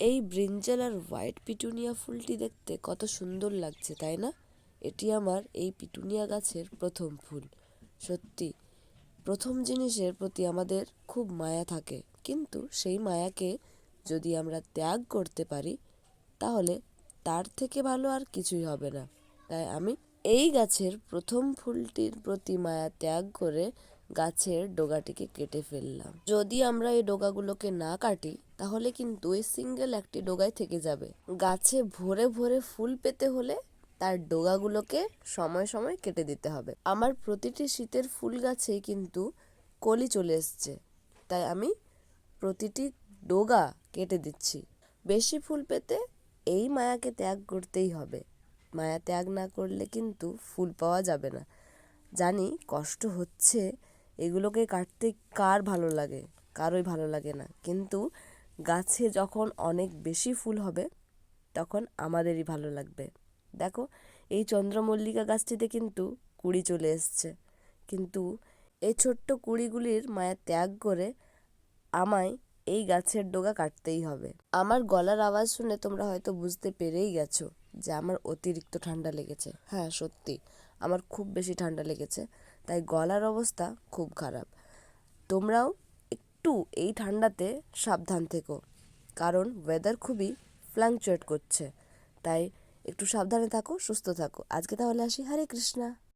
এই ব্রিঞ্জাল আর white petunia ফুলটি দেখতে কত সুন্দর লাগছে, তাই না? এটি আমার এই পিটুনিয়া গাছের প্রথম ফুল। সত্যি, প্রথম জিনিসের প্রতি আমাদের খুব মায়া থাকে, কিন্তু সেই মায়াকে যদি আমরা ত্যাগ করতে পারি তাহলে তার থেকে ভালো আর কিছুই হবে না। তাই আমি এই গাছের প্রথম ফুলটির প্রতি মায়া ত্যাগ করে গাছের ডগাটিকে কেটে ফেললাম। যদি আমরা এই ডগাগুলোকে না কাটি তাহলে কিন্তু এই সিঙ্গেল একটি ডগায় থেকে যাবে। গাছে ভরে ভরে ফুল পেতে হলে তার ডগাগুলোকে সময় সময় কেটে দিতে হবে। আমার প্রতিটি শীতের ফুল গাছেই কিন্তু কলি চলে এসছে, তাই আমি প্রতিটি ডগা কেটে দিচ্ছি। বেশি ফুল পেতে এই মায়াকে ত্যাগ করতেই হবে। মায়া ত্যাগ না করলে কিন্তু ফুল পাওয়া যাবে না। জানি কষ্ট হচ্ছে, এগুলোকে কাটতে কার ভালো লাগে? কারোই ভালো লাগে না, কিন্তু গাছে যখন অনেক বেশি ফুল হবে তখন আমাদেরই ভালো লাগবে। দেখো, এই চন্দ্রমল্লিকা গাছটিতে কিন্তু কুড়ি চলে এসছে, কিন্তু এই ছোট্ট কুড়িগুলির মায়া ত্যাগ করে আমায় এই গাছের ডগা কাটতেই হবে। আমার গলার আওয়াজ শুনে তোমরা হয়তো বুঝতে পেরেই গেছো যে আমার অতিরিক্ত ঠান্ডা লেগেছে। হ্যাঁ, সত্যি আমার খুব বেশি ঠান্ডা লেগেছে, তাই গলার অবস্থা খুব খারাপ। তোমরাও একটু এই ঠান্ডাতে সাবধান থেকো, কারণ ওয়েদার খুবই ফ্লাকচুয়েট করছে। তাই একটু সাবধানে থাকো, সুস্থ থাকো। আজকে তাহলে আসি। হরে কৃষ্ণা।